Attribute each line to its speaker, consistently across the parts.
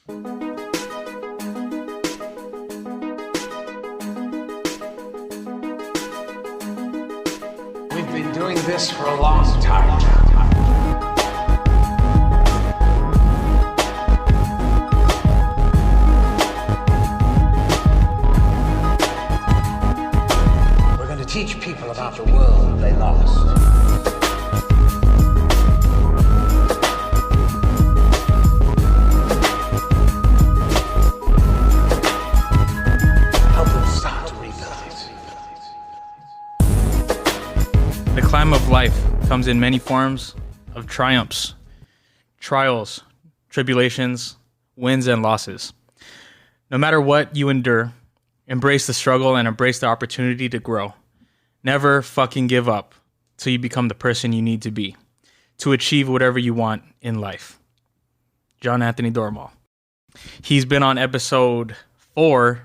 Speaker 1: We've been doing this for a long time now. We're going to teach people about the world they lost. Help them start to rebuild it.
Speaker 2: The climb of life comes in many forms of triumphs, trials, tribulations, wins, and losses. No matter what you endure, embrace the struggle and embrace the opportunity to grow. Never fucking give up till you become the person you need to be to achieve whatever you want in life. John Anthony Doromal. He's been on episode 4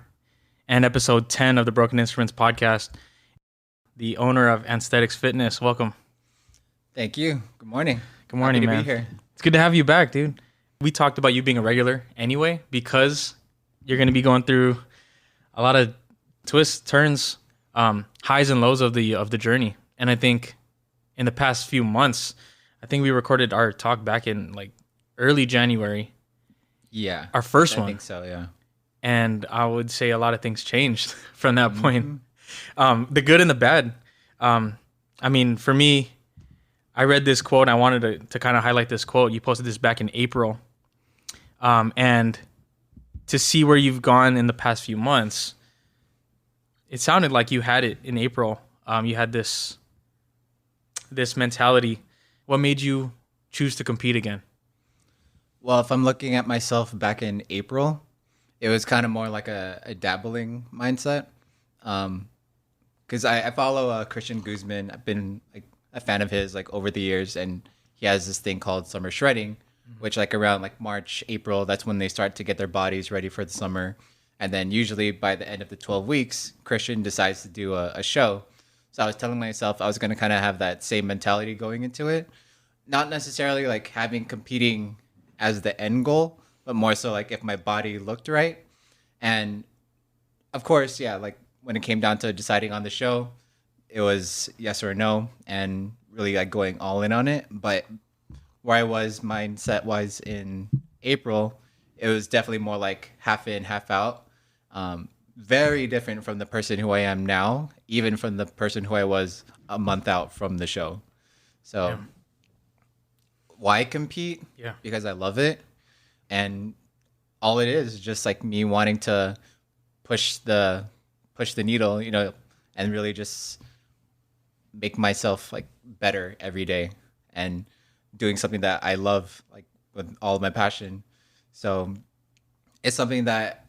Speaker 2: and episode 10 of the Broken Instruments podcast. The owner of Antsthetics Fitness. Welcome.
Speaker 3: Thank you. Good morning.
Speaker 2: Good morning,
Speaker 3: Happy
Speaker 2: man.
Speaker 3: to be here.
Speaker 2: It's good to have you back, dude. We talked about you being a regular anyway because you're going to be going through a lot of twists, turns, highs and lows of the journey. And I think in the past few months, I think we recorded our talk back in like early January.
Speaker 3: Yeah.
Speaker 2: Our first one.
Speaker 3: I think so, yeah.
Speaker 2: And I would say a lot of things changed from that point. The good and the bad. I mean, for me, I read this quote. I wanted to kind of highlight this quote. You posted this back in April. And to see where you've gone in the past few months, it sounded like you had it in April. You had this mentality. What made you choose to compete again?
Speaker 3: Well, if I'm looking at myself back in April, it was kind of more like a dabbling mindset. Because I follow Christian Guzman. I've been like a fan of his like over the years, and he has this thing called summer shredding, which like around like March, April, that's when they start to get their bodies ready for the summer. And then usually by the end of the 12 weeks, Christian decides to do a show. So I was telling myself I was going to kind of have that same mentality going into it. Not necessarily like having competing as the end goal, but more so like if my body looked right. And of course, yeah, like when it came down to deciding on the show, it was yes or no and really like going all in on it. But where I was mindset wise in April, it was definitely more like half in, half out. Very different from the person who I am now, even from the person who I was a month out from the show. So why compete?
Speaker 2: Yeah.
Speaker 3: Because I love it. And all it is just like me wanting to push the needle, you know, and really just make myself like better every day and doing something that I love like with all of my passion. So it's something that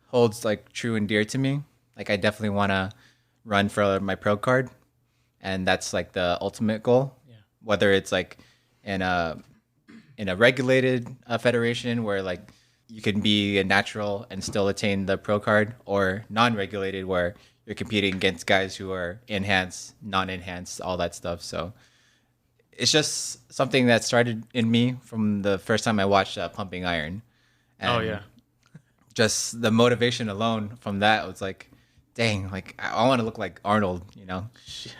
Speaker 3: holds like true and dear to me. Like I definitely want to run for my pro card, and that's like the ultimate goal.
Speaker 2: Yeah.
Speaker 3: Whether it's like in a regulated federation where like you can be a natural and still attain the pro card, or non-regulated where you're competing against guys who are enhanced, non-enhanced, all that stuff. So it's just something that started in me from the first time I watched Pumping Iron. And just the motivation alone from that was like, dang, like I want to look like Arnold, you know?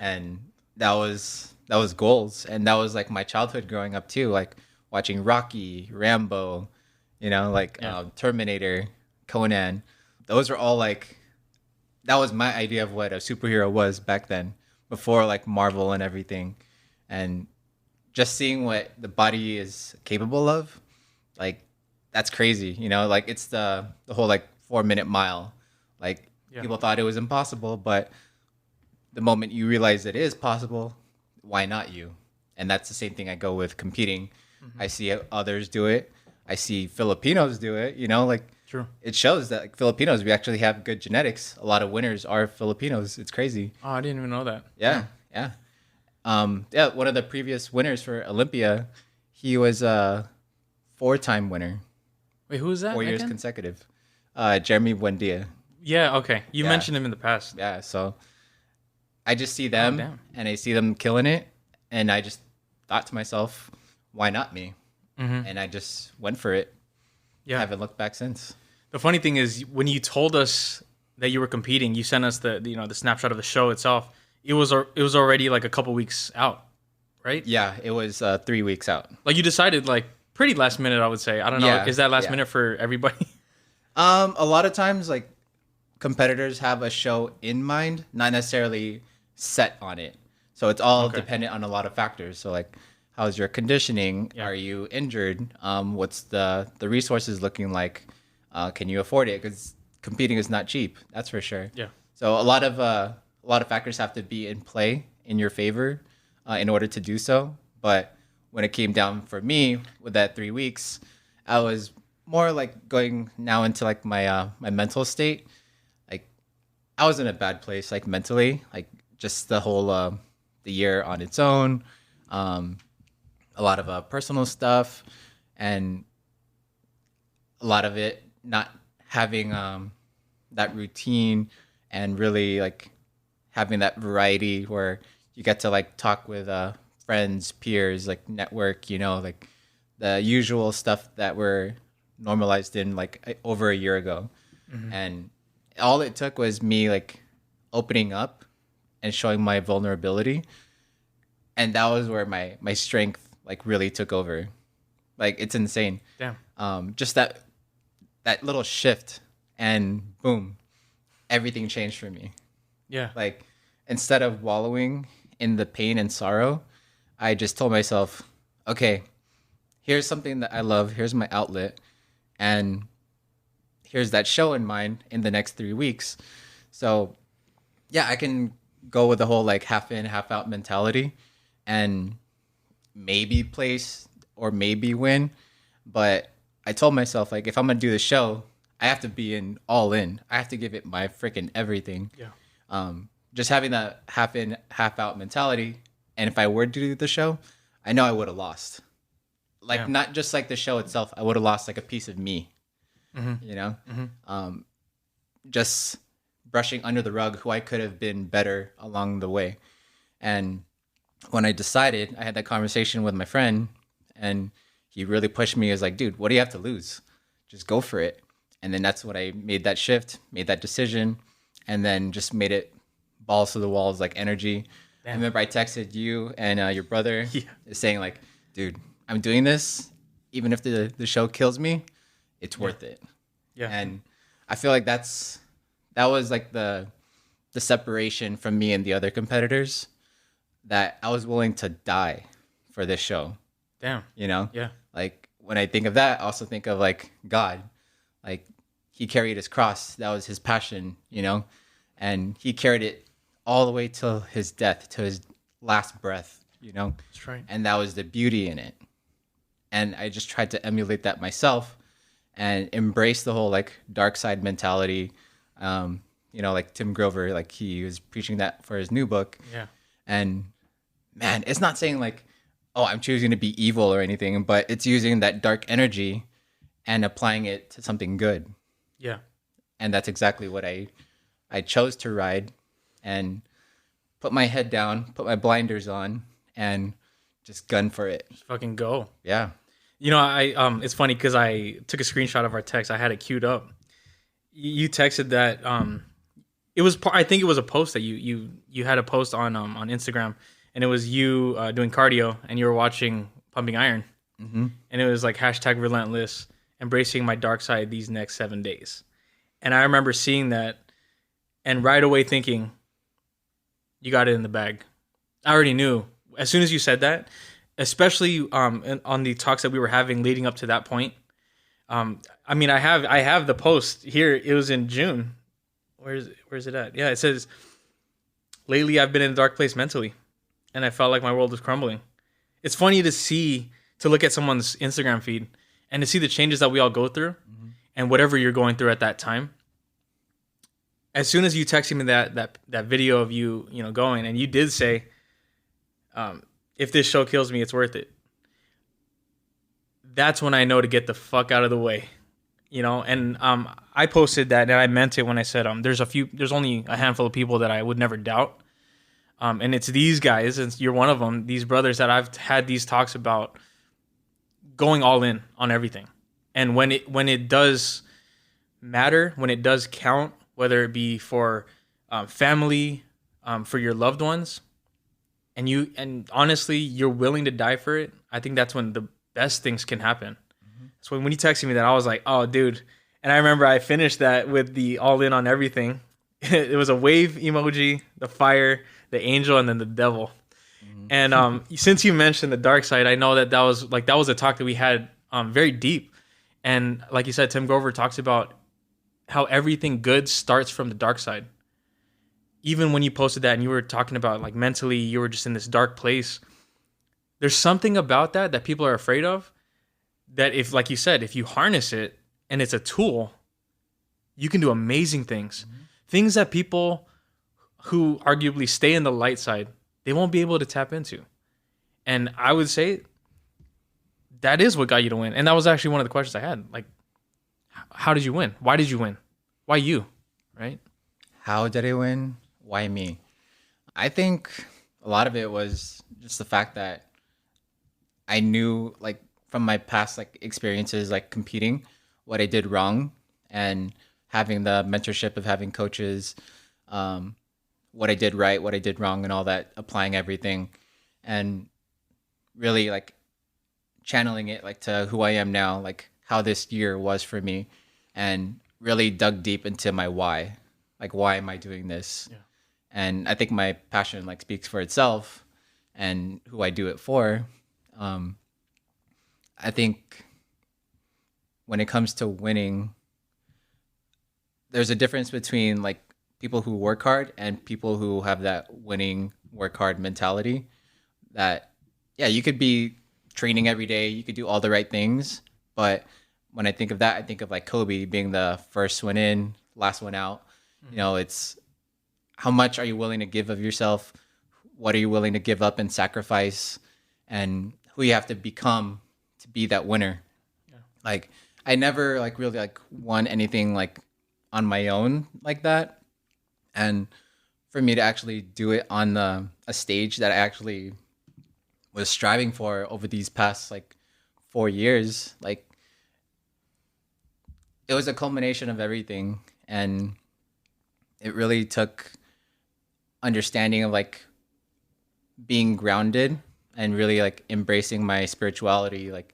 Speaker 3: And that was goals. And that was like my childhood growing up too, like watching Rocky, Rambo, you know, like Terminator, Conan. Those are all like, that was my idea of what a superhero was back then, before like Marvel and everything. And just seeing what the body is capable of, like, that's crazy, you know, like it's the whole like 4-minute mile. Like people thought it was impossible, but the moment you realize it is possible, why not you? And that's the same thing I go with competing. Mm-hmm. I see others do it. I see Filipinos do it, you know, like
Speaker 2: True.
Speaker 3: It shows that like, Filipinos, we actually have good genetics. A lot of winners are Filipinos. It's crazy.
Speaker 2: Oh, I didn't even know that.
Speaker 3: Yeah. One of the previous winners for Olympia, he was a 4-time winner.
Speaker 2: Wait, who is that?
Speaker 3: 4 years
Speaker 2: again?
Speaker 3: consecutive. Jeremy Buendia.
Speaker 2: Yeah, okay. You mentioned him in the past.
Speaker 3: Yeah, so I just see them and I see them killing it, and I just thought to myself, why not me? Mm-hmm. And I just went for it.
Speaker 2: Yeah.
Speaker 3: haven't looked back since.
Speaker 2: The funny thing is, when you told us that you were competing, you sent us the snapshot of the show itself. It was already like a couple weeks out, right?
Speaker 3: Yeah, it was 3 weeks out.
Speaker 2: Like you decided like pretty last minute, I would say. I don't know.
Speaker 3: Yeah,
Speaker 2: Is that last
Speaker 3: yeah.
Speaker 2: minute for everybody?
Speaker 3: A lot of times, like competitors have a show in mind, not necessarily set on it. So it's all dependent on a lot of factors. So like, how's your conditioning?
Speaker 2: Yeah.
Speaker 3: Are you injured? What's the resources looking like? Can you afford it? Because competing is not cheap. That's for sure.
Speaker 2: Yeah.
Speaker 3: So a lot of factors have to be in play in your favor in order to do so. But when it came down for me with that 3 weeks, I was more like going now into like my my mental state. Like I was in a bad place, like mentally, like just the whole the year on its own, a lot of personal stuff, and a lot of it not having that routine and really like having that variety where you get to like talk with friends, peers, like network, like the usual stuff that were normalized in like over a year ago. And all it took was me like opening up and showing my vulnerability, and that was where my strength like really took over. Like it's insane.
Speaker 2: Damn.
Speaker 3: Just that little shift, and boom, everything changed for me.
Speaker 2: Yeah.
Speaker 3: Like instead of wallowing in the pain and sorrow, I just told myself, okay, here's something that I love, here's my outlet, and here's that show in mind in the next 3 weeks. So yeah, I can go with the whole like half in, half out mentality and maybe place or maybe win. But I told myself, like, if I'm gonna do the show, I have to be all in. I have to give it my freaking everything.
Speaker 2: Yeah.
Speaker 3: Just having that half in, half out mentality. And if I were to do the show, I know I would have lost. Like,
Speaker 2: Yeah.
Speaker 3: not just like the show itself, I would have lost like a piece of me. Just brushing under the rug who I could have been better along the way. And when I decided, I had that conversation with my friend, and he really pushed me. He was like, dude, what do you have to lose? Just go for it. And then that's what I made that shift, made that decision, and then just made it balls to the walls, like energy. I remember I texted you and your brother saying like, dude, I'm doing this. Even if the show kills me, it's worth it.
Speaker 2: Yeah.
Speaker 3: And I feel like that was like the separation from me and the other competitors, that I was willing to die for this show.
Speaker 2: Damn. Yeah.
Speaker 3: Like when I think of that, I also think of like God, like he carried his cross. That was his passion, and he carried it all the way till his death, to his last breath,
Speaker 2: That's right.
Speaker 3: and that was the beauty in it. And I just tried to emulate that myself and embrace the whole like dark side mentality. Like Tim Grover, like he was preaching that for his new book.
Speaker 2: Yeah.
Speaker 3: And man, it's not saying like, oh, I'm choosing to be evil or anything, but it's using that dark energy and applying it to something good.
Speaker 2: Yeah.
Speaker 3: And that's exactly what I chose to ride, and put my head down, put my blinders on, and just gun for it.
Speaker 2: Just fucking go.
Speaker 3: Yeah.
Speaker 2: I it's funny because I took a screenshot of our text. I had it queued up. You texted that it was, I think it was a post that you had a post on Instagram, and it was you doing cardio, and you were watching Pumping Iron, and it was like #relentless, embracing my dark side these next 7 days. And I remember seeing that and right away thinking, you got it in the bag. I already knew as soon as you said that, especially on the talks that we were having leading up to that point. I mean, I have the post here. It was in June. Where's it at? Yeah, it says, lately I've been in a dark place mentally, and I felt like my world was crumbling. It's funny to look at someone's Instagram feed and to see the changes that we all go through, and whatever you're going through at that time. As soon as you texted me that video of you going, and you did say, if this show kills me, it's worth it. That's when I know to get the fuck out of the way, And I posted that, and I meant it when I said there's only a handful of people that I would never doubt, and it's these guys, and you're one of them. These brothers that I've had these talks about, going all in on everything, And when it does matter, when it does count, whether it be for family, for your loved ones, and honestly, you're willing to die for it, I think that's when the best things can happen. So when you texted me that, I was like, oh, dude. And I remember I finished that with the all in on everything. It was a wave emoji, the fire, the angel, and then the devil. And since you mentioned the dark side, I know that was a talk that we had very deep. And like you said, Tim Grover talks about how everything good starts from the dark side. Even when you posted that and you were talking about like mentally, you were just in this dark place. There's something about that people are afraid of, that if, like you said, if you harness it and it's a tool, you can do amazing things. Things that people who arguably stay in the light side, they won't be able to tap into. And I would say that is what got you to win. And that was actually one of the questions I had. Like, how did you win? Why did you win? Why you? Right?
Speaker 3: How did I win? Why me? I think a lot of it was just the fact that I knew, like, from my past like experiences, like competing, what I did wrong, and having the mentorship of having coaches, what I did right, what I did wrong, and all that, applying everything, and really like channeling it like to who I am now, like how this year was for me, and really dug deep into my why. Like, why am I doing this? Yeah. And I think my passion like speaks for itself, and who I do it for. I think when it comes to winning, there's a difference between like people who work hard and people who have that winning, work hard mentality. That, yeah, you could be training every day, you could do all the right things, but when I think of that, I think of like Kobe being the first one in, last one out. You know, it's how much are you willing to give of yourself? What are you willing to give up and sacrifice? And who you have to become to be that winner. Yeah. Like, I never like really like won anything like on my own like that. And for me to actually do it on a stage that I actually was striving for over these past like 4 years, like it was a culmination of everything. And it really took understanding of like being grounded and really like embracing my spirituality, like,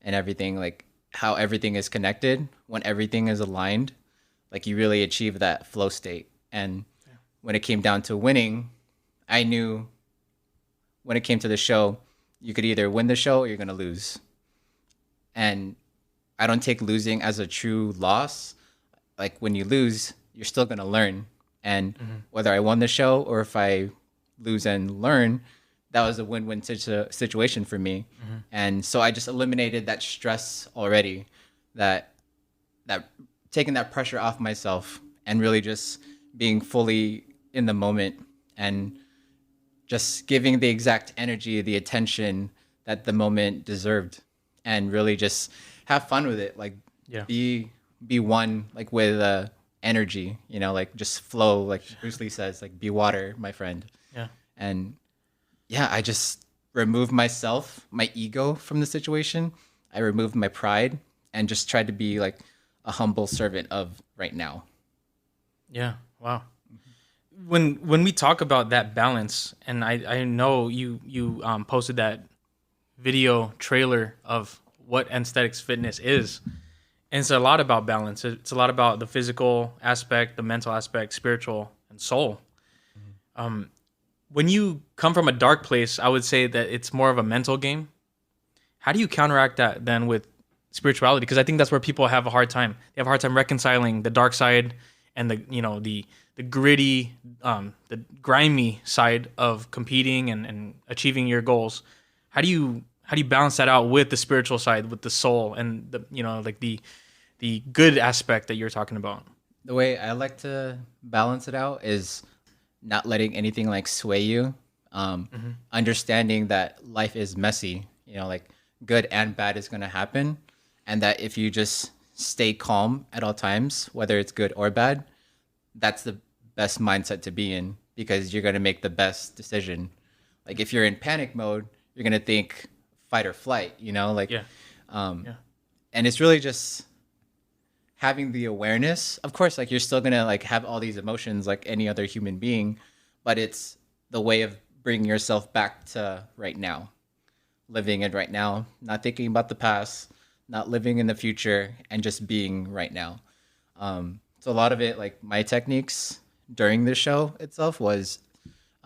Speaker 3: and everything, like how everything is connected. When everything is aligned, like you really achieve that flow state. And when it came down to winning, I knew when it came to the show, you could either win the show or you're going to lose. And I don't take losing as a true loss. Like, when you lose, you're still going to learn. And whether I won the show or if I lose and learn, that was a win-win situation for me. And so I just eliminated that stress already, that taking that pressure off myself and really just being fully in the moment and just giving the exact energy, the attention that the moment deserved, and really just have fun with it. Like, be one, like, with energy, you know, like just flow, like Bruce Lee says, like, be water, my friend. And I just removed myself, my ego from the situation. I removed my pride and just tried to be like a humble servant of right now.
Speaker 2: Yeah. Wow. When we talk about that balance, and I know you posted that video trailer of what Antsthetics Fitness is, and it's a lot about balance. It's a lot about the physical aspect, the mental aspect, spiritual, and soul. When you come from a dark place, I would say that it's more of a mental game. How do you counteract that then with spirituality? Because I think that's where people have a hard time. They have a hard time reconciling the dark side and the gritty, the grimy side of competing and achieving your goals. How do you balance that out with the spiritual side, with the soul, and the good aspect that you're talking about?
Speaker 3: The way I like to balance it out is not letting anything like sway you. Understanding that life is messy, you know, like good and bad is going to happen. And that if you just stay calm at all times, whether it's good or bad, that's the best mindset to be in, because you're going to make the best decision. Like, if you're in panic mode, you're going to think fight or flight, you know, like, And it's really just having the awareness. Of course, like you're still gonna like have all these emotions like any other human being, but it's the way of bringing yourself back to right now, living in right now, not thinking about the past, not living in the future, and just being right now. So a lot of it, like my techniques during the show itself, was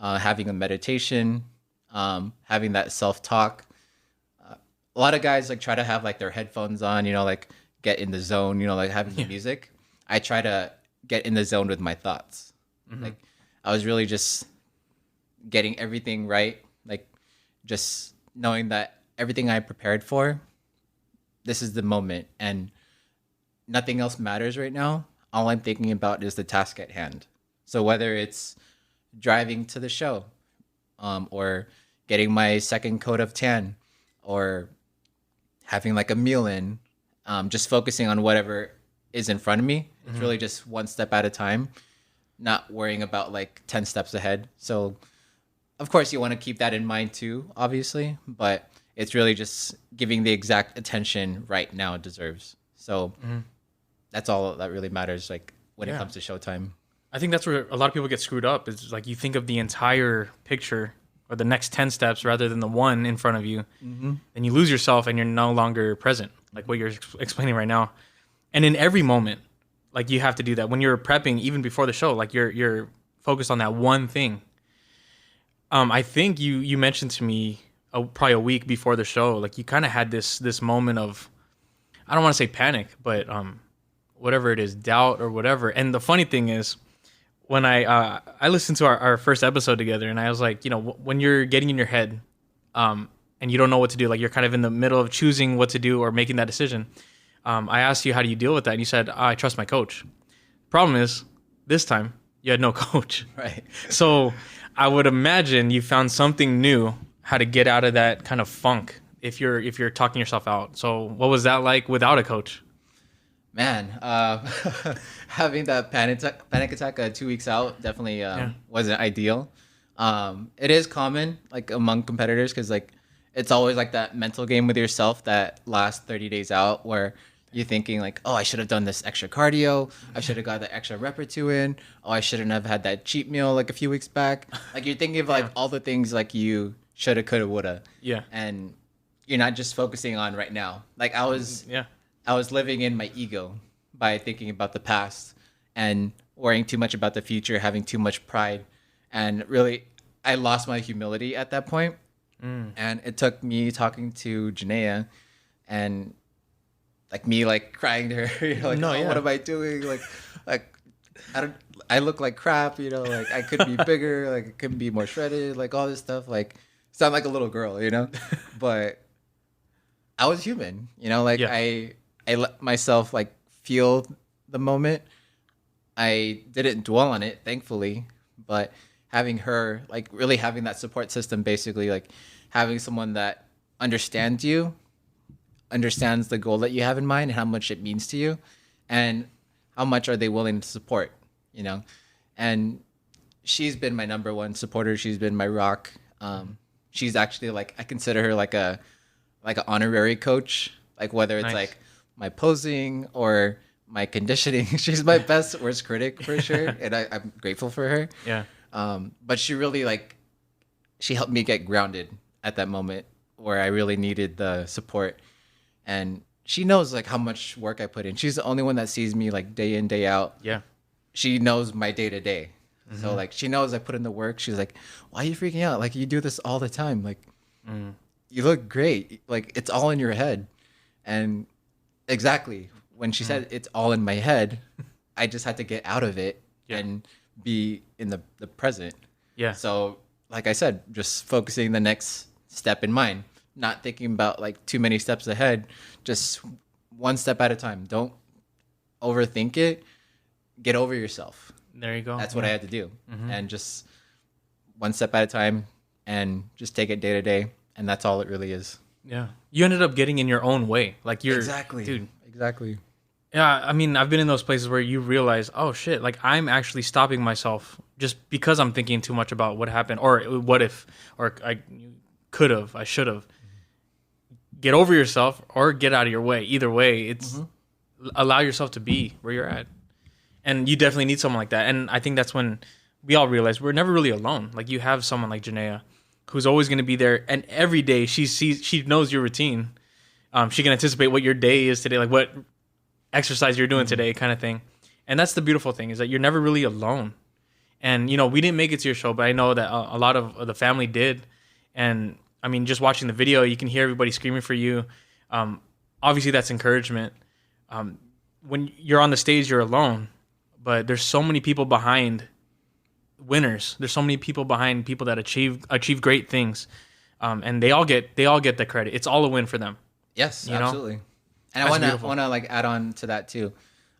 Speaker 3: having a meditation, having that self-talk. A lot of guys like try to have like their headphones on, like get in the zone, like having the music. I try to get in the zone with my thoughts. Like I was really just getting everything right, like just knowing that everything I prepared for, this is the moment, and nothing else matters right now. All I'm thinking about is the task at hand. So whether it's driving to the show, or getting my second coat of tan, or having like a meal in, just focusing on whatever is in front of me. It's really just one step at a time, not worrying about like 10 steps ahead. So of course you want to keep that in mind too, obviously, but it's really just giving the exact attention right now it deserves. So that's all that really matters, like when it comes to showtime.
Speaker 2: I think that's where a lot of people get screwed up. Is like you think of the entire picture or the next 10 steps rather than the one in front of you. And you lose yourself and you're no longer present, like what you're explaining right now. And in every moment, like you have to do that. When you're prepping, even before the show, like you're focused on that one thing. I think you mentioned to me probably a week before the show, like you kind of had this moment of, I don't want to say panic, but whatever it is, doubt or whatever. And the funny thing is, when I listened to our first episode together, and I was like, when you're getting in your head, and you don't know what to do, like you're kind of in the middle of choosing what to do or making that decision. I asked you, how do you deal with that? And you said, I trust my coach. Problem is, this time you had no coach.
Speaker 3: Right.
Speaker 2: So I would imagine you found something new, how to get out of that kind of funk if you're talking yourself out. So what was that like without a coach?
Speaker 3: Man, having that panic attack 2 weeks out definitely wasn't ideal. It is common like among competitors, because like it's always like that mental game with yourself that last 30 days out where you're thinking like, oh, I should have done this extra cardio. I should have got that extra rep or two in. Oh, I shouldn't have had that cheat meal like a few weeks back. Like you're thinking of like all the things like you shoulda, coulda, woulda.
Speaker 2: Yeah.
Speaker 3: And you're not just focusing on right now. Like I was living in my ego by thinking about the past and worrying too much about the future, having too much pride. And really, I lost my humility at that point. And it took me talking to Janaea and like me like crying to her, like, what am I doing? Like I look like crap, like I could be bigger, like I could be more shredded, like all this stuff, like sound like a little girl, but I was human, I let myself like feel the moment. I didn't dwell on it, thankfully, but having her, like really having that support system, basically like having someone that understands you, understands the goal that you have in mind and how much it means to you and how much are they willing to support, and she's been my number one supporter. She's been my rock. She's actually like, I consider her like an honorary coach, like whether it's like my posing or my conditioning. She's my best worst critic for sure. And I'm grateful for her.
Speaker 2: Yeah.
Speaker 3: But she really she helped me get grounded at that moment where I really needed the support. And she knows like how much work I put in. She's the only one that sees me like day in, day out.
Speaker 2: Yeah.
Speaker 3: She knows my day to day. So like she knows I put in the work. She's like, why are you freaking out? Like you do this all the time. Like you look great. Like it's all in your head. And exactly when she said it's all in my head, I just had to get out of it and be in the present. Yeah. So like I said, just focusing the next step in mind, not thinking about like too many steps ahead, just one step at a time. Don't overthink it. Get over yourself.
Speaker 2: There you go.
Speaker 3: That's what I had to do. And just one step at a time and just take it day to day. And that's all it really is.
Speaker 2: Yeah. You ended up getting in your own way. Like you're
Speaker 3: exactly,
Speaker 2: dude.
Speaker 3: Exactly.
Speaker 2: Yeah. I mean, I've been in those places where you realize, oh shit, like I'm actually stopping myself just because I'm thinking too much about what happened or what if, or I could have, I should have. get over yourself or get out of your way. Either way, it's allow yourself to be where you're at. And you definitely need someone like that. And I think that's when we all realize we're never really alone. Like you have someone like Janaea who's always going to be there. And every day she knows your routine. She can anticipate what your day is today, like what exercise you're doing today kind of thing. And that's the beautiful thing is that you're never really alone. And, you know, we didn't make it to your show, but I know that a lot of the family did. And I mean, just watching the video, you can hear everybody screaming for you. Obviously that's encouragement. When you're on the stage, you're alone, but there's so many people behind winners. There's so many people behind people that achieve great things. And they all get the credit. It's all a win for them.
Speaker 3: Yes,
Speaker 2: you know?
Speaker 3: absolutely. And I want to like add on to that too.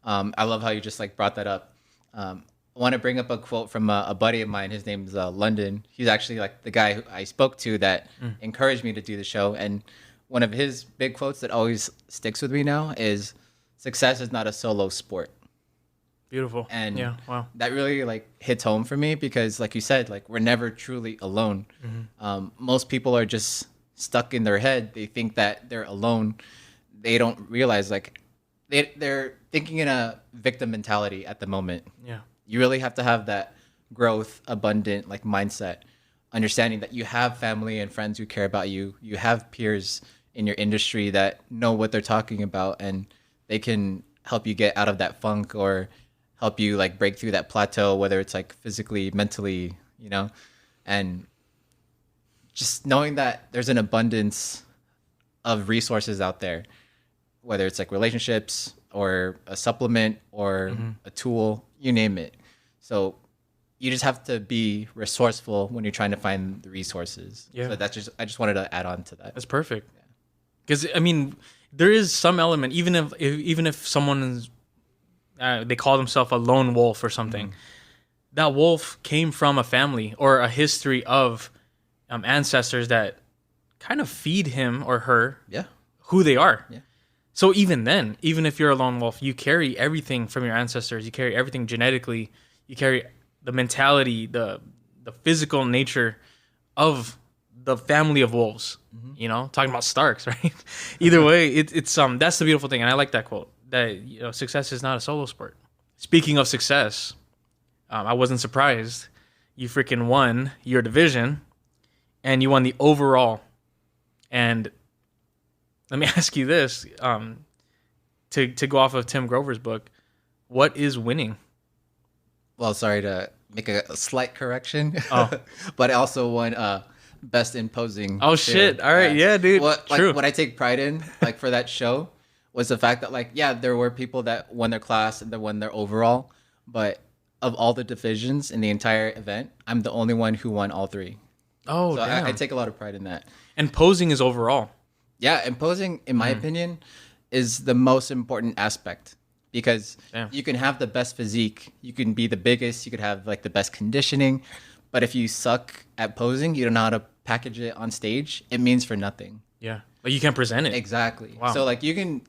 Speaker 3: I love how you just like brought that up. I want to bring up a quote from a buddy of mine. His name's London. He's actually like the guy who I spoke to that encouraged me to do the show. And one of his big quotes that always sticks with me now is, "Success is not a solo sport."
Speaker 2: Beautiful.
Speaker 3: And
Speaker 2: yeah, wow.
Speaker 3: that really like hits home for me because, like you said, like we're never truly alone. Most people are just stuck in their head. They think that they're alone. They don't realize like they're thinking in a victim mentality at the moment.
Speaker 2: Yeah.
Speaker 3: You really have to have that growth, abundant like mindset, understanding that you have family and friends who care about you. You have peers in your industry that know what they're talking about, and they can help you get out of that funk or help you like break through that plateau, whether it's like physically, mentally, you know, and just knowing that there's an abundance of resources out there, whether it's like relationships or a supplement or a tool, you name it. So you just have to be resourceful when you're trying to find the resources.
Speaker 2: Yeah.
Speaker 3: So I just wanted to add on to that.
Speaker 2: That's perfect. Because I mean, there is some element, even if someone's they call themselves a lone wolf or something, that wolf came from a family or a history of ancestors that kind of feed him or her who they are.
Speaker 3: Yeah.
Speaker 2: So even then, even if you're a lone wolf, you carry everything from your ancestors. You carry everything genetically. You carry the mentality, the physical nature of the family of wolves. You know, talking about Starks, right? Either way, it's that's the beautiful thing, and I like that quote. That, you know, success is not a solo sport. Speaking of success, I wasn't surprised. You freaking won your division, and you won the overall. And let me ask you this, to go off of Tim Grover's book, what is winning?
Speaker 3: Well, sorry to make a slight correction,
Speaker 2: Oh.
Speaker 3: but I also won best in posing.
Speaker 2: Oh, shit. All right. Yeah, dude. True.
Speaker 3: What I take pride in, like for that show, was the fact that like, yeah, there were people that won their class and that won their overall, but of all the divisions in the entire event, I'm the only one who won all three.
Speaker 2: Oh,
Speaker 3: so
Speaker 2: damn.
Speaker 3: I take a lot of pride in that.
Speaker 2: And posing is overall.
Speaker 3: Yeah, and posing, in my opinion, is the most important aspect because you can have the best physique, you can be the biggest, you could have like the best conditioning, but if you suck at posing, you don't know how to package it on stage, it means for nothing.
Speaker 2: Yeah. Like you can't present it.
Speaker 3: Exactly.
Speaker 2: Wow.
Speaker 3: So like you can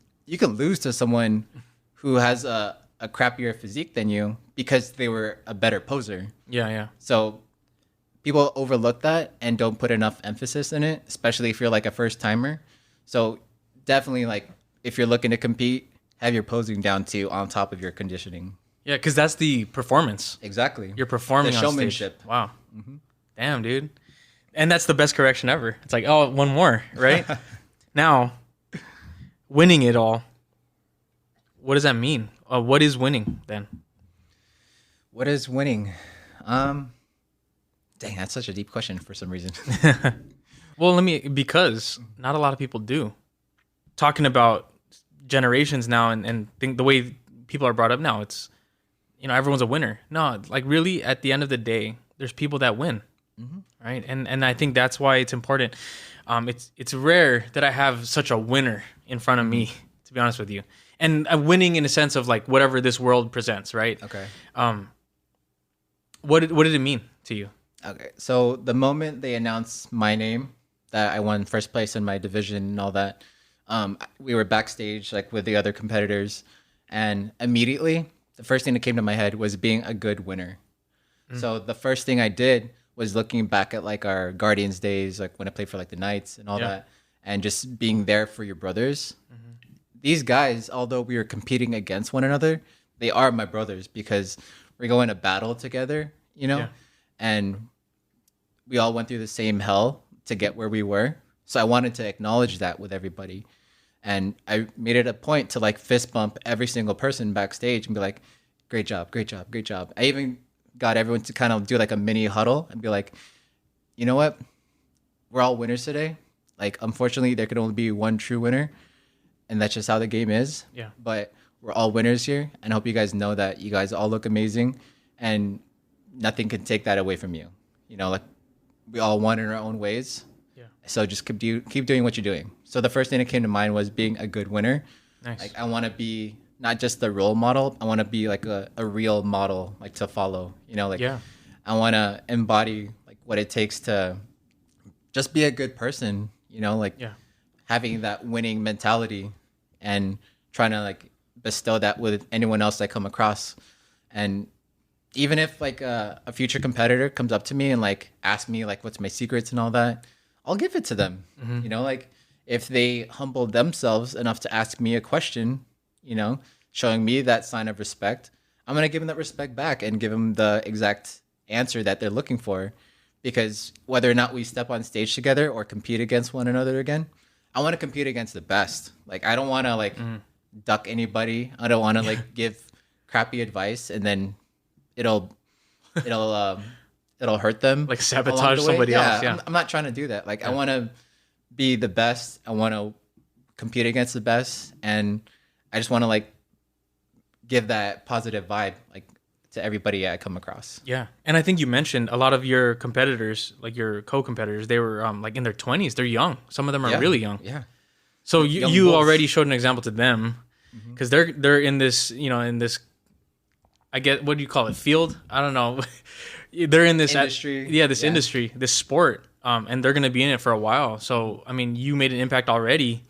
Speaker 3: lose to someone who has a crappier physique than you because they were a better poser.
Speaker 2: Yeah, yeah.
Speaker 3: So people overlook that and don't put enough emphasis in it, especially if you're like a first timer. So definitely like if you're looking to compete, have your posing down too on top of your conditioning.
Speaker 2: Yeah, because that's the performance.
Speaker 3: Exactly.
Speaker 2: You're performing
Speaker 3: the
Speaker 2: on
Speaker 3: showmanship.
Speaker 2: stage. Wow. Damn, dude. And that's the best correction ever. It's like, oh, one more, right? Now, winning it all, what does that mean? What is winning then?
Speaker 3: What is winning? Dang, that's such a deep question for some reason.
Speaker 2: Well, because not a lot of people do. Talking about generations now and think the way people are brought up now, it's, you know, everyone's a winner. No, like really at the end of the day, there's people that win. Right. And I think that's why it's important. It's rare that I have such a winner in front of me, to be honest with you. And winning in a sense of like whatever this world presents, right?
Speaker 3: Okay.
Speaker 2: What did it mean to you?
Speaker 3: Okay. So the moment they announced my name, that I won first place in my division and all that, we were backstage like with the other competitors, and immediately the first thing that came to my head was being a good winner. So the first thing I did was looking back at like our Guardians days, like when I played for like the Knights and all that. and just being there for your brothers. These guys, although we are competing against one another, they are my brothers because we're going to battle together, you know?
Speaker 2: Yeah.
Speaker 3: And we all went through the same hell to get where we were. So I wanted to acknowledge that with everybody. And I made it a point to like fist bump every single person backstage and be like, great job, great job, great job. I even got everyone to kind of do like a mini huddle and be like, you know what? We're all winners today. Like, unfortunately, there could only be one true winner. And that's just how the game is.
Speaker 2: Yeah.
Speaker 3: But we're all winners here. And I hope you guys know that you guys all look amazing. And nothing can take that away from you. You know, like, we all won in our own ways.
Speaker 2: Yeah.
Speaker 3: So just keep doing what you're doing. So the first thing that came to mind was being a good winner.
Speaker 2: Nice.
Speaker 3: Like, I want to be not just the role model. I want to be like a real model, like to follow. You know, like I want to embody like what it takes to just be a good person. You know, like having that winning mentality and trying to like bestow that with anyone else I come across. And even if like a future competitor comes up to me and like asks me like what's my secrets and all that, I'll give it to them. You know, like if they humble themselves enough to ask me a question, you know, showing me that sign of respect, I'm going to give them that respect back and give them the exact answer that they're looking for. Because whether or not we step on stage together or compete against one another again, I want to compete against the best. Like, I don't want to like duck anybody. I don't want to like give crappy advice and then it'll hurt them.
Speaker 2: Like sabotage somebody else. Yeah.
Speaker 3: I'm not trying to do that. Like, I want to be the best. I want to compete against the best. And I just want to like give that positive vibe like to everybody I come across.
Speaker 2: Yeah. And I think you mentioned a lot of your competitors, like your co-competitors, they were like in their 20s. They're young. Some of them are really young.
Speaker 3: Yeah.
Speaker 2: So you already showed an example to them because they're in this, you know, in this, I get, what do you call it? Field? I don't know. They're in this
Speaker 3: industry.
Speaker 2: This industry, this sport. And they're going to be in it for a while. So, I mean, you made an impact already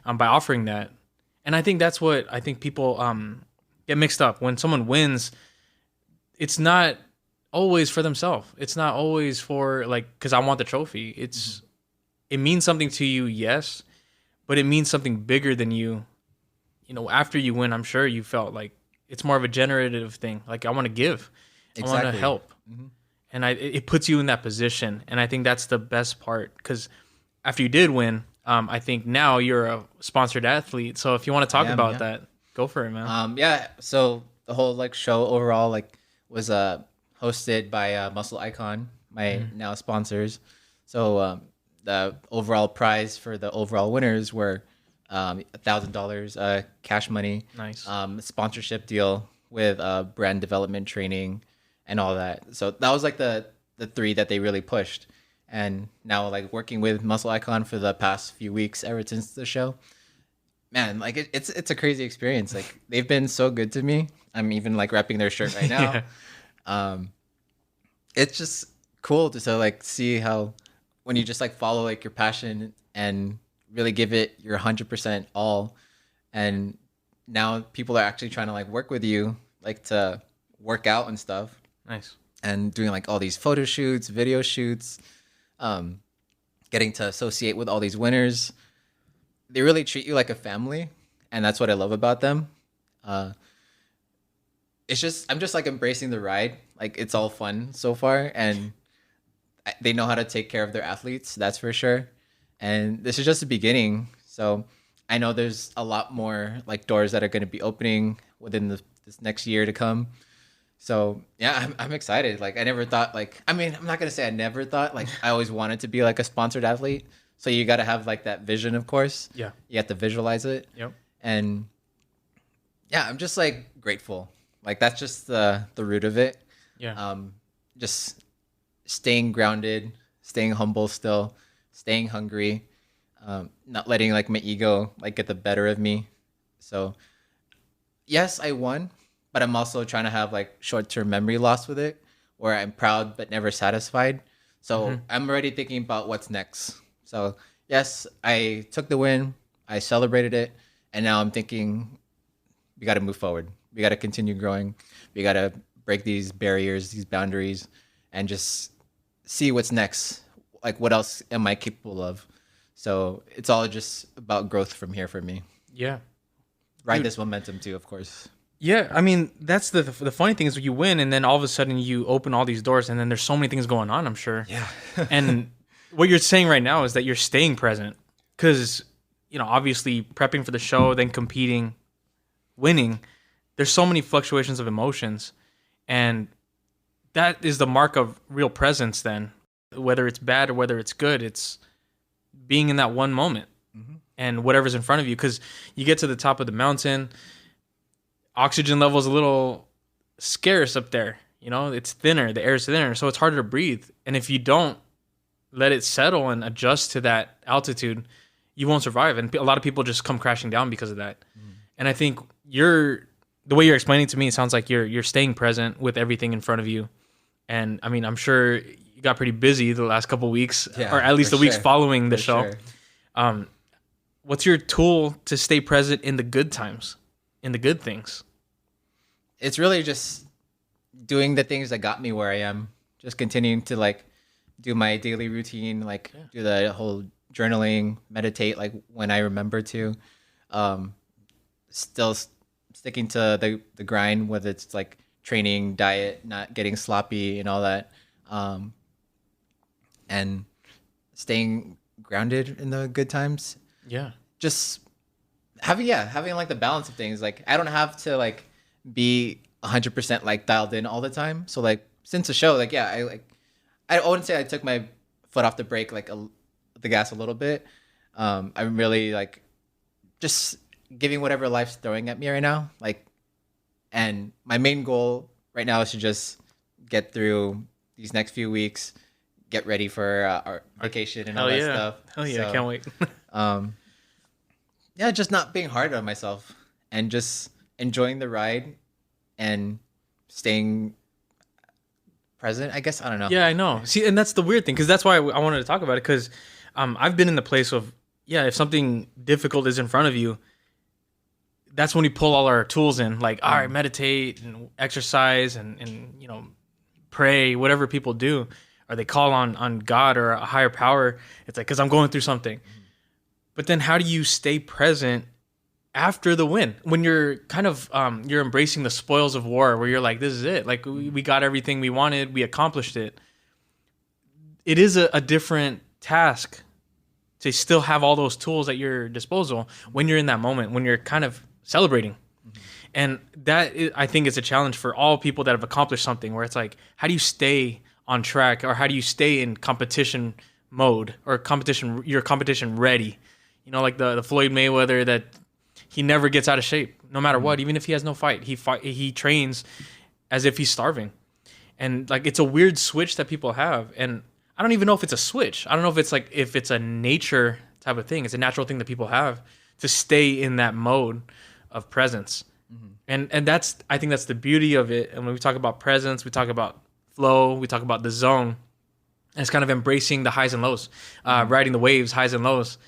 Speaker 2: by offering that. And I think that's what I think people get mixed up. When someone wins, it's not always for themselves. It's not always for like, because I want the trophy. It means something to you, yes, but it means something bigger than you. You know, after you win, I'm sure you felt like it's more of a generative thing. Like, I want to give.
Speaker 3: Exactly.
Speaker 2: I want to help. And it puts you in that position. And I think that's the best part. Because after you did win, I think now you're a sponsored athlete. So if you want to talk about that, go for it, man.
Speaker 3: So the whole like show overall like was hosted by Muscle Icon, my now sponsors. So the overall prize for the overall winners were $1,000 cash money.
Speaker 2: Nice.
Speaker 3: Sponsorship deal with brand development training and all that. So that was like the three that they really pushed. And now like working with Muscle Icon for the past few weeks ever since the show, man, like it's a crazy experience. Like, they've been so good to me. I'm even like repping their shirt right now. It's just cool to like see how when you just like follow like your passion and really give it your 100% all, and now people are actually trying to like work with you like to work out and stuff.
Speaker 2: Nice.
Speaker 3: And doing like all these photo shoots, video shoots, getting to associate with all these winners. They really treat you like a family, and that's what I love about them. It's just, I'm just like embracing the ride. Like, it's all fun so far, and they know how to take care of their athletes, that's for sure. And this is just the beginning. So I know there's a lot more like doors that are going to be opening within this next year to come. So yeah, I'm excited. Like, I never thought like, I mean, I'm not going to say I never thought, like, I always wanted to be like a sponsored athlete. So you got to have like that vision, of course.
Speaker 2: Yeah.
Speaker 3: You have to visualize it.
Speaker 2: Yep.
Speaker 3: And yeah, I'm just like grateful. Like, that's just the root of it.
Speaker 2: Yeah.
Speaker 3: Just staying grounded, staying humble still, staying hungry, not letting like my ego like get the better of me. So yes, I won, but I'm also trying to have like short-term memory loss with it, where I'm proud but never satisfied. So I'm already thinking about what's next. So yes, I took the win, I celebrated it, and now I'm thinking we got to move forward. We got to continue growing. We got to break these barriers, these boundaries, and just see what's next. Like, what else am I capable of? So it's all just about growth from here for me.
Speaker 2: Yeah.
Speaker 3: Ride this momentum too, of course.
Speaker 2: Yeah, I mean, that's the funny thing is you win, and then all of a sudden you open all these doors, and then there's so many things going on, I'm sure.
Speaker 3: Yeah.
Speaker 2: And what you're saying right now is that you're staying present because, obviously prepping for the show, then competing, winning, there's so many fluctuations of emotions. And that is the mark of real presence then. Whether it's bad or whether it's good, it's being in that one moment and whatever's in front of you. Because you get to the top of the mountain, oxygen level is a little scarce up there. It's thinner. The air is thinner, so it's harder to breathe. And if you don't let it settle and adjust to that altitude, you won't survive. And a lot of people just come crashing down because of that. And I think the way you're explaining to me, it sounds like you're staying present with everything in front of you. And I mean, I'm sure you got pretty busy the last couple of weeks, or at least the weeks following the show. Sure. What's your tool to stay present in the good times, in the good things?
Speaker 3: It's really just doing the things that got me where I am. Just continuing to do my daily routine, do the whole journaling, meditate, when I remember to. Still sticking to the grind, whether it's training, diet, not getting sloppy and all that. And staying grounded in the good times.
Speaker 2: Yeah.
Speaker 3: Just having the balance of things. I don't have to be 100% dialed in all the time. So since the show, I wouldn't say I took my foot off the brake, the gas a little bit. I'm really just giving whatever life's throwing at me right now. And my main goal right now is to just get through these next few weeks, get ready for our vacation and all that stuff.
Speaker 2: Hell yeah, I can't wait.
Speaker 3: Just not being hard on myself and just enjoying the ride and staying present, I guess. I don't know.
Speaker 2: Yeah, I know. See, and that's the weird thing, because that's why I wanted to talk about it, because I've been in the place of, if something difficult is in front of you, that's when we pull all our tools in, all right, meditate and exercise and pray, whatever people do, or they call on God or a higher power. It's because I'm going through something. But then how do you stay present after the win, when you're kind of you're embracing the spoils of war, where you're this is it, we got everything we wanted, we accomplished it. It is a different task to still have all those tools at your disposal when you're in that moment, when you're kind of celebrating. And that is, I think, is a challenge for all people that have accomplished something, where it's how do you stay on track, or how do you stay in competition mode, or you're competition ready? The Floyd Mayweather, that he never gets out of shape, no matter what. Even if he has no fight, he trains as if he's starving. And it's a weird switch that people have. And I don't even know if it's a switch. I don't know if it's if it's a nature type of thing. It's a natural thing that people have to stay in that mode of presence. And I think that's the beauty of it. And when we talk about presence, we talk about flow, we talk about the zone. And it's kind of embracing the highs and lows, riding the waves, highs and lows,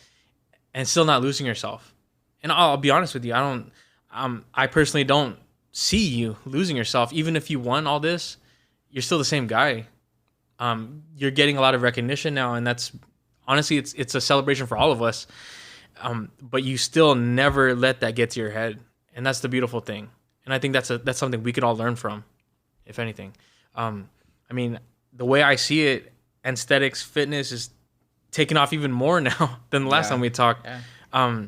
Speaker 2: and still not losing yourself. And I'll be honest with you, I personally don't see you losing yourself. Even if you won all this, you're still the same guy. You're getting a lot of recognition now, and that's honestly, it's a celebration for all of us. But you still never let that get to your head, and that's the beautiful thing. And I think that's something we could all learn from, if anything. I mean, the way I see it, Antsthetics fitness is taking off even more now than the last time we talked. Yeah.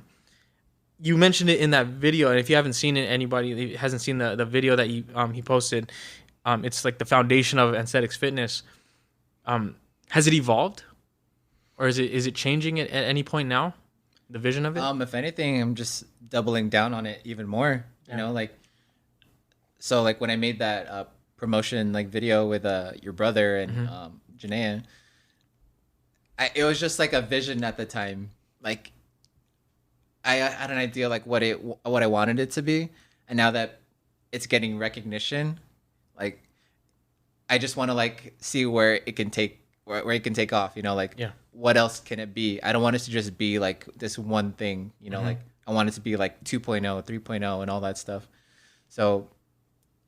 Speaker 2: You mentioned it in that video, and if you haven't seen it, anybody hasn't seen the video that he posted, it's the foundation of Antsthetics fitness. Has it evolved, or is it changing at any point now? The vision of it?
Speaker 3: If anything, I'm just doubling down on it even more. So when I made that promotion video with your brother and Janaea, it was just a vision at the time. I had an idea what I wanted it to be, and now that it's getting recognition, I just want to see where it can take off. What else can it be? I don't want it to just be this one thing. I want it to be 2.0, 3.0, and all that stuff. So,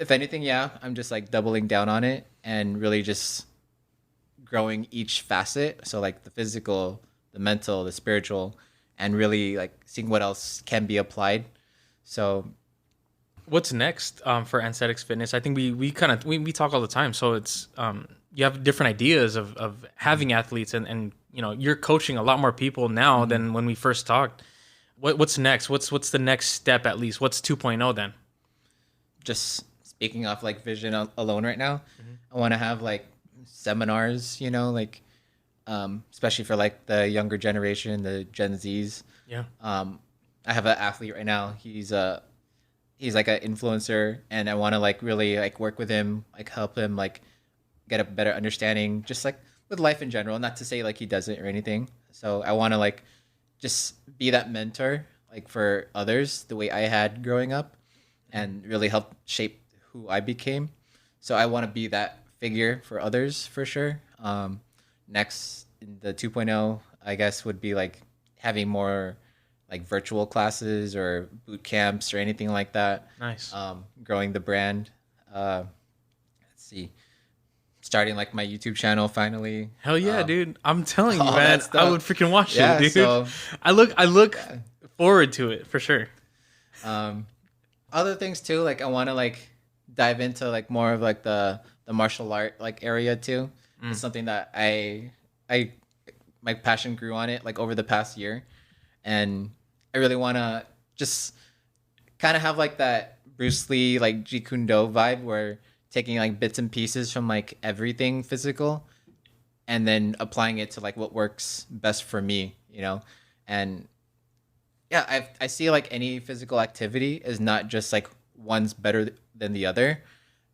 Speaker 3: if anything, I'm just doubling down on it and really just growing each facet. So the physical, the mental, the spiritual, and really like seeing what else can be applied. So
Speaker 2: What's next for Antsthetics Fitness? I think we kind of we talk all the time, so it's you have different ideas of having athletes, and you know, you're coaching a lot more people now than when we first talked. What's next? What's the next step at least? What's 2.0 then?
Speaker 3: just speaking off like vision alone right now, I want to have like seminars, you know, like especially for like the younger generation, the Gen Zs.
Speaker 2: Yeah.
Speaker 3: I have an athlete right now. He's like an influencer, and I want to like really like work with him, like help him like get a better understanding, just like with life in general. Not to say like he doesn't or anything. So I want to like just be that mentor like for others the way I had growing up, and really help shape who I became. So I want to be that figure for others for sure. Next, in the 2.0, I guess, would be like having more like virtual classes or boot camps or anything like that.
Speaker 2: Nice.
Speaker 3: Growing the brand. Let's see. Starting like my YouTube channel finally.
Speaker 2: Hell yeah, dude! I'm telling you,
Speaker 3: all
Speaker 2: man,
Speaker 3: that stuff.
Speaker 2: I would freaking watch
Speaker 3: Yeah,
Speaker 2: it, dude.
Speaker 3: so-
Speaker 2: I look forward to it for sure.
Speaker 3: Other things too, like I want to like dive into like more of like the martial art like area too. It's something that I my passion grew on it like over the past year, and I really want to just kind of have like that Bruce Lee like Jeet Kune Do vibe, where taking like bits and pieces from like everything physical and then applying it to like what works best for me, you know. And yeah, I see like any physical activity is not just like one's better than the other.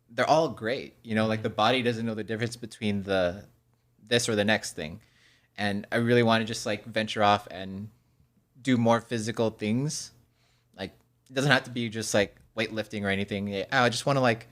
Speaker 3: They're all great, you know. Like the body doesn't know the difference between this or the next thing. And I really want to just like venture off and do more physical things. Like it doesn't have to be just like weightlifting or anything. I just want to like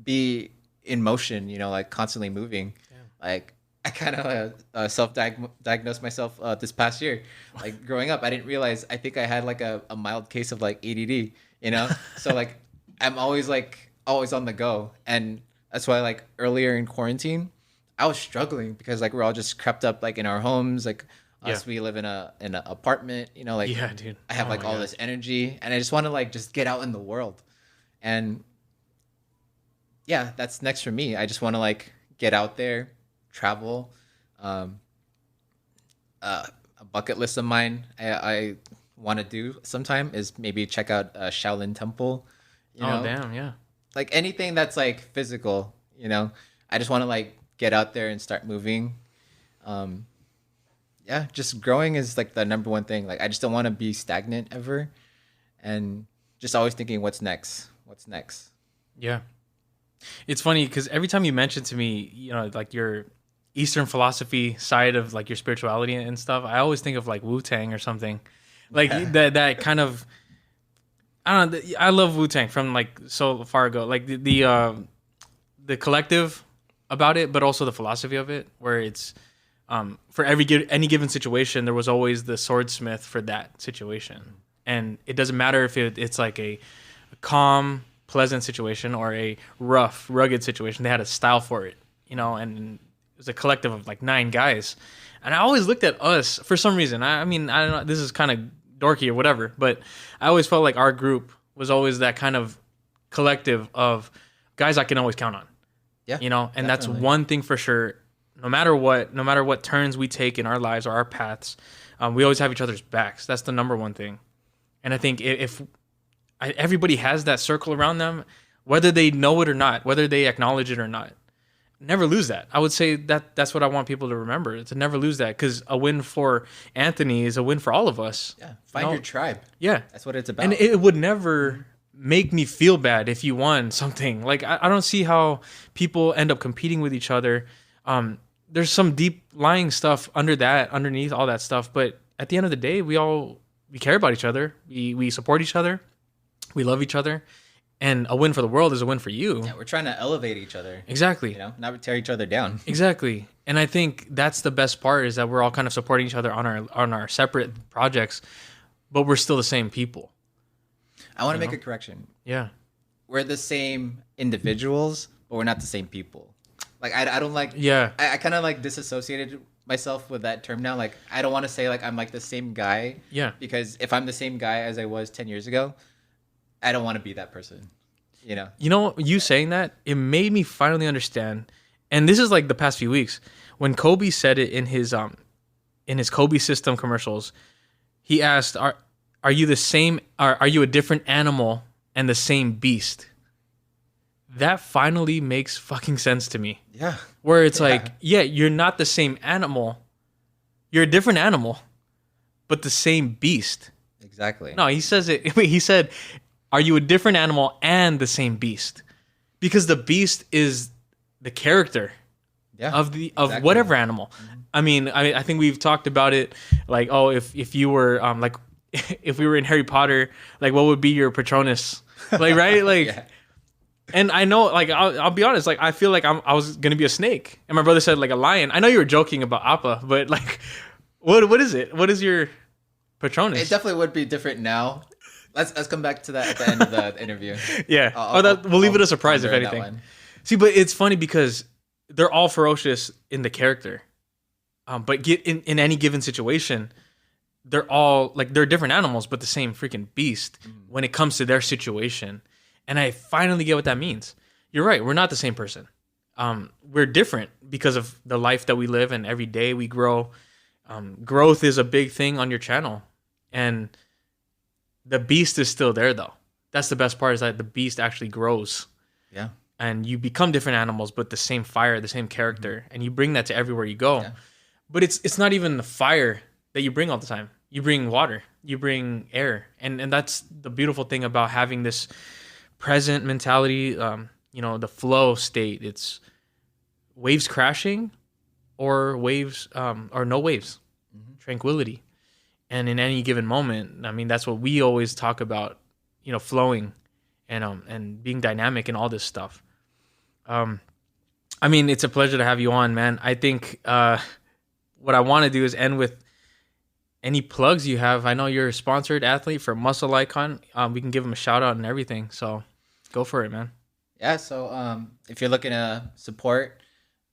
Speaker 3: be in motion, you know, like constantly moving. Yeah. Like I kind of self-diagnosed myself this past year. Like growing up, I didn't realize, I think I had like a mild case of like ADD, you know? So like I'm always on the go. And that's why like earlier in quarantine, I was struggling because like we're all just crept up like in our homes. Like us, we live in an apartment, you know, like
Speaker 2: Yeah, dude.
Speaker 3: I have like all this energy, and I just want to like just get out in the world. And yeah, that's next for me. I just want to like get out there, travel. A bucket list of mine I want to do sometime is maybe check out a Shaolin Temple. You know?
Speaker 2: Damn, yeah.
Speaker 3: Like anything that's like physical, you know. I just want to like get out there and start moving. Yeah, just growing is like the number one thing. Like I just don't want to be stagnant ever, and just always thinking, what's next? What's next?
Speaker 2: Yeah. It's funny because every time you mention to me, you know, like your Eastern philosophy side of like your spirituality and stuff, I always think of like Wu-Tang or something. Like that kind of, I don't know. I love Wu-Tang from like so far ago. Like the collective about it, but also the philosophy of it, where it's for any given situation, there was always the swordsmith for that situation, and it doesn't matter if it's like a calm, pleasant situation or a rough, rugged situation. They had a style for it, you know, and it was a collective of like 9 guys. And I always looked at us for some reason. I mean, I don't know, this is kind of dorky or whatever, but I always felt like our group was always that kind of collective of guys I can always count on.
Speaker 3: Yeah,
Speaker 2: you know, and
Speaker 3: definitely.
Speaker 2: that's one thing for sure. No matter what turns we take in our lives or our paths, we always have each other's backs. That's the number one thing. And I think if everybody has that circle around them, whether they know it or not, whether they acknowledge it or not, never lose that. I would say that's what I want people to remember, to never lose that, because a win for Anthony is a win for all of us.
Speaker 3: Yeah, find your tribe.
Speaker 2: Yeah,
Speaker 3: that's what it's about.
Speaker 2: And it would never make me feel bad if you won something. Like I don't see how people end up competing with each other. There's some deep lying stuff underneath all that stuff, but at the end of the day, we care about each other. We support each other. We love each other, and a win for the world is a win for you.
Speaker 3: Yeah, we're trying to elevate each other.
Speaker 2: Exactly.
Speaker 3: You know, not tear each other down.
Speaker 2: Exactly. And I think that's the best part, is that we're all kind of supporting each other on our separate projects, but we're still the same people.
Speaker 3: I want to make a correction.
Speaker 2: Yeah.
Speaker 3: We're the same individuals, but we're not the same people. Like I don't like.
Speaker 2: Yeah.
Speaker 3: I kind of like disassociated myself with that term now. Like, I don't want to say like I'm like the same guy.
Speaker 2: Yeah.
Speaker 3: Because if I'm the same guy as I was 10 years ago, I don't want to be that person. You know?
Speaker 2: You know, you saying that, it made me finally understand. And this is like the past few weeks when Kobe said it in his Kobe system commercials. He asked, "Are you the same? Are you a different animal and the same beast?" That finally makes fucking sense to me.
Speaker 3: Yeah.
Speaker 2: Where it's like, yeah, you're not the same animal. You're a different animal, but the same beast.
Speaker 3: Exactly.
Speaker 2: No, he says it. He said, "Are you a different animal and the same beast?" Because the beast is the character of
Speaker 3: exactly.
Speaker 2: whatever animal. I mean, I think we've talked about it. Like, oh, if you were like, if we were in Harry Potter, like, what would be your Patronus? Like, right? Like,
Speaker 3: Yeah.
Speaker 2: and I know, like, I'll be honest. Like, I feel like I was gonna be a snake, and my brother said like a lion. I know you were joking about Appa, but like, what is it? What is your Patronus?
Speaker 3: It definitely would be different now. Let's come back to that at the end of the interview.
Speaker 2: Yeah. We'll leave it a surprise if
Speaker 3: ponder that
Speaker 2: anything.
Speaker 3: one.
Speaker 2: See, but it's funny because they're all ferocious in the character, but in any given situation, they're all like they're different animals, but the same freaking beast when it comes to their situation. And I finally get what that means. You're right. We're not the same person. We're different because of the life that we live, and every day we grow. Growth is a big thing on your channel, and the beast is still there though. That's the best part, is that the beast actually grows.
Speaker 3: Yeah.
Speaker 2: And you become different animals, but the same fire, the same character, and you bring that to everywhere you go.
Speaker 3: Yeah.
Speaker 2: But it's not even the fire that you bring all the time. You bring water, you bring air, and that's the beautiful thing about having this present mentality. The flow state. It's waves crashing, or waves, or no waves, tranquility. And in any given moment, I mean, that's what we always talk about. Flowing, and being dynamic and all this stuff. I mean, it's a pleasure to have you on, man. I think what I want to do is end with any plugs you have. I know you're a sponsored athlete for Muscle Icon. We can give them a shout out and everything. So go for it, man.
Speaker 3: Yeah. So if you're looking to support,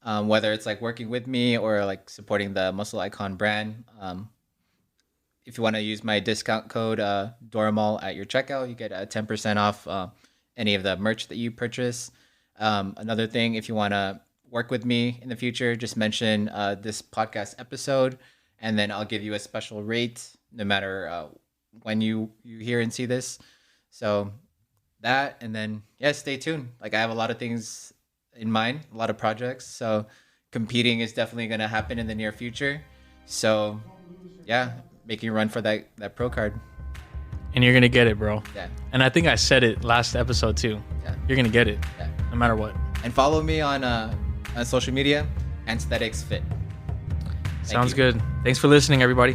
Speaker 3: whether it's like working with me or like supporting the Muscle Icon brand, if you want to use my discount code Doromal at your checkout, you get 10% off any of the merch that you purchase. Another thing, if you want to work with me in the future, just mention this podcast episode, and then I'll give you a special rate no matter when you hear and see this. So that, and then stay tuned. Like, I have a lot of things in mind, a lot of projects. So competing is definitely going to happen in the near future. So making a run for that pro card.
Speaker 2: And you're gonna get it, bro.
Speaker 3: Yeah.
Speaker 2: And I think I said it last episode too.
Speaker 3: Yeah.
Speaker 2: You're gonna get it.
Speaker 3: Yeah.
Speaker 2: No matter what.
Speaker 3: And follow me on social media, Antsthetics Fit.
Speaker 2: Sounds good. Thanks for listening, everybody.